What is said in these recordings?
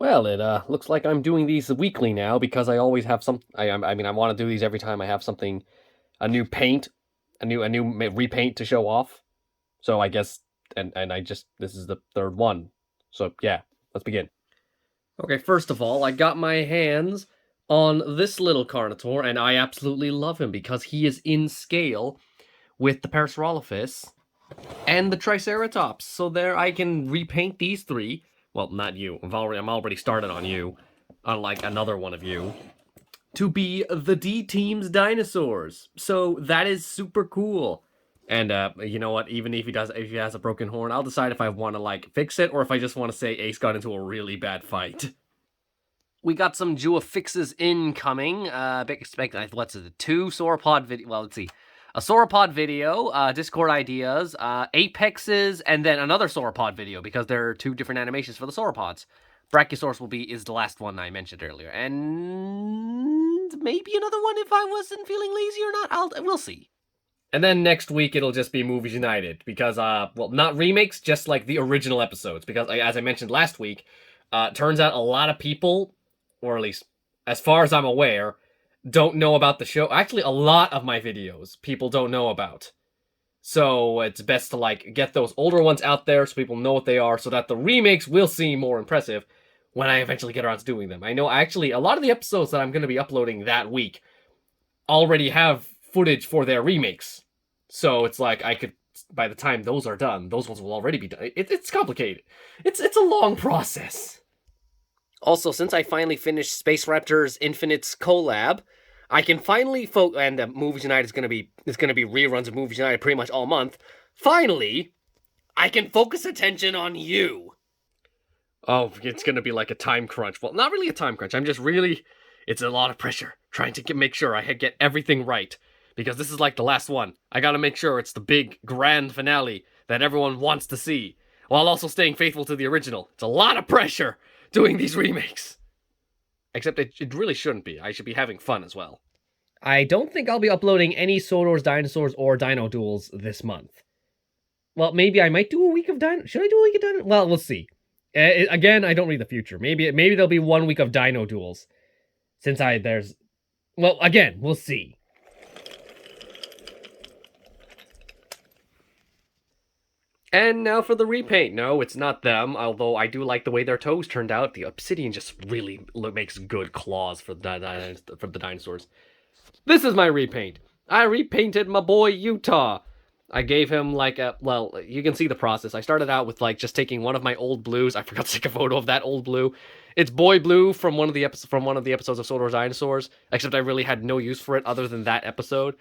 Well, it looks like I'm doing these weekly now because I always have some. I mean, I want to do these every time I have something, a new paint, a new repaint to show off. So I guess, and I just this is the third one. So yeah, let's begin. Okay, first of all, I got my hands on this little Carnotaur, and I absolutely love him because he is in scale with the Parasaurolophus and the Triceratops. So there, I can repaint these three. Well, not you. I'm already started on you, unlike another one of you, to be the D Team's dinosaurs. So that is super cool. And you know what? Even if he has a broken horn, I'll decide if I want to like fix it or if I just want to say Ace got into a really bad fight. We got some Jua fixes incoming. Expect what's it? Two sauropod video. Well, let's see. A sauropod video, Discord ideas, apexes, and then another sauropod video because there are two different animations for the sauropods. Brachiosaurus is the last one I mentioned earlier, and maybe another one if I wasn't feeling lazy or not. We'll see. And then next week it'll just be Movies United because well, not remakes, just like the original episodes. Because as I mentioned last week, turns out a lot of people, or at least as far as I'm aware, don't know about the show. Actually, a lot of my videos people don't know about. So it's best to like get those older ones out there so people know what they are so that the remakes will seem more impressive when I eventually get around to doing them. I know actually a lot of the episodes that I'm going to be uploading that week already have footage for their remakes. So it's like I could, by the time those are done, those ones will already be done. It's complicated. It's a long process. Also, since I finally finished Space Raptors Infinite's collab, I can finally and Movies United is gonna be reruns of Movies United pretty much all month. Finally, I can focus attention on you. Oh, it's gonna be like a time crunch. Well, not really a time crunch. I'm just really, it's a lot of pressure trying to make sure I get everything right because this is like the last one. I gotta make sure it's the big grand finale that everyone wants to see, while also staying faithful to the original. It's a lot of pressure doing these remakes. Except it really shouldn't be. I should be having fun as well. I don't think I'll be uploading any Sodor's Dinosaurs or Dino Duels this month. Well, maybe I might do a week of Dino... Should I do a week of Dino... Well, we'll see. Again, I don't read the future. Maybe there'll be 1 week of Dino Duels. Since there's... Well, again, we'll see. And now for the repaint. No, it's not them, although I do like the way their toes turned out. The obsidian just really makes good claws for the dinosaurs. This is my repaint. I repainted my boy Utah. I gave him like a, well, you can see the process. I started out with like just taking one of my old blues. I forgot to take a photo of that old blue. It's boy blue from one of the episodes of Sodor's Dinosaurs, except I really had no use for it other than that episode.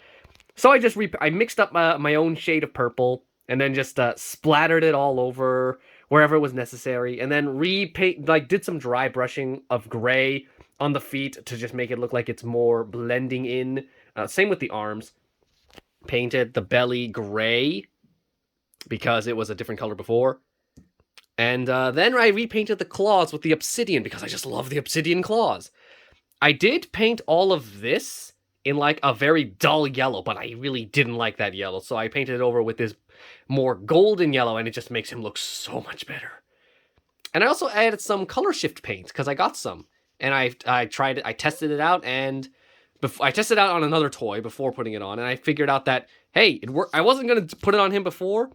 So I mixed up my own shade of purple and then just splattered it all over wherever it was necessary, and then did some dry brushing of gray on the feet to just make it look like it's more blending in. Same with the arms. Painted the belly gray because it was a different color before. And then I repainted the claws with the obsidian because I just love the obsidian claws. I did paint all of this in like a very dull yellow, but I really didn't like that yellow, so I painted it over with this more golden yellow, and it just makes him look so much better. And I also added some color shift paint because I got some, and I tried it. I tested it out, and I tested it out on another toy before putting it on, and I figured out that hey, it worked. I wasn't gonna put it on him before,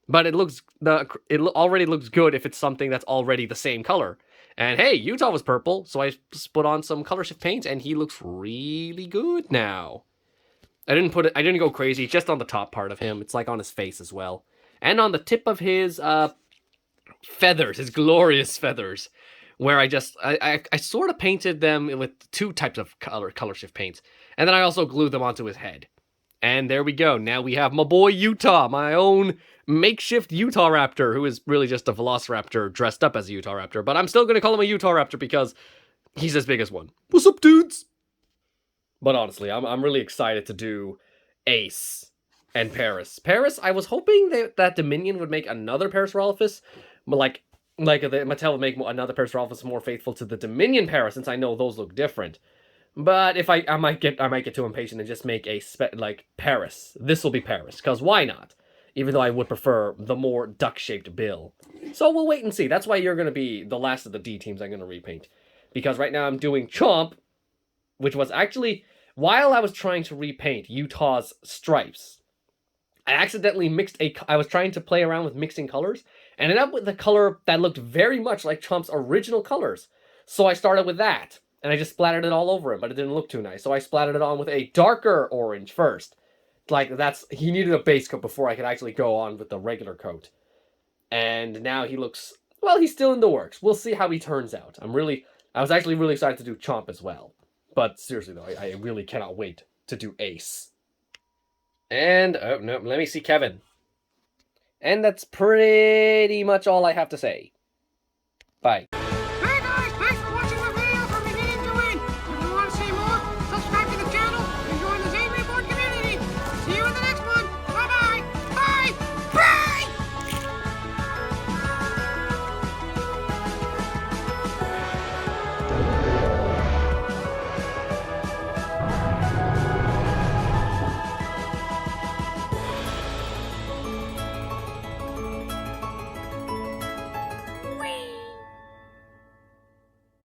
but it already looks good if it's something that's already the same color. And hey, Utah was purple, so I just put on some color shift paint, and he looks really good now. I didn't go crazy, just on the top part of him. It's like on his face as well. And on the tip of his feathers, his glorious feathers, where I sort of painted them with 2 types of color shift paints. And then I also glued them onto his head. And there we go. Now we have my boy Utah, my own makeshift Utah Raptor, who is really just a Velociraptor dressed up as a Utah Raptor. But I'm still going to call him a Utah Raptor because he's as big as one. What's up, dudes? But honestly, I'm really excited to do Ace and Paris. Paris, I was hoping that Dominion would make another Parasaurolophus, but like Mattel would make another Parasaurolophus more faithful to the Dominion Paris, since I know those look different. But if I might get too impatient and just make a Paris. This will be Paris, because why not? even though I would prefer the more duck-shaped bill. So we'll wait and see. That's why you're going to be the last of the D teams I'm going to repaint. Because right now I'm doing Chomp, which was actually, while I was trying to repaint Utah's stripes, I accidentally I was trying to play around with mixing colors, and ended up with a color that looked very much like Chomp's original colors. So I started with that, and I just splattered it all over him, but it didn't look too nice. So I splattered it on with a darker orange first. Like, he needed a base coat before I could actually go on with the regular coat. And now he looks, well, he's still in the works. We'll see how he turns out. I was actually really excited to do Chomp as well. But seriously though, I really cannot wait to do Ace. And, oh no, let me see Kevin. And that's pretty much all I have to say. Bye.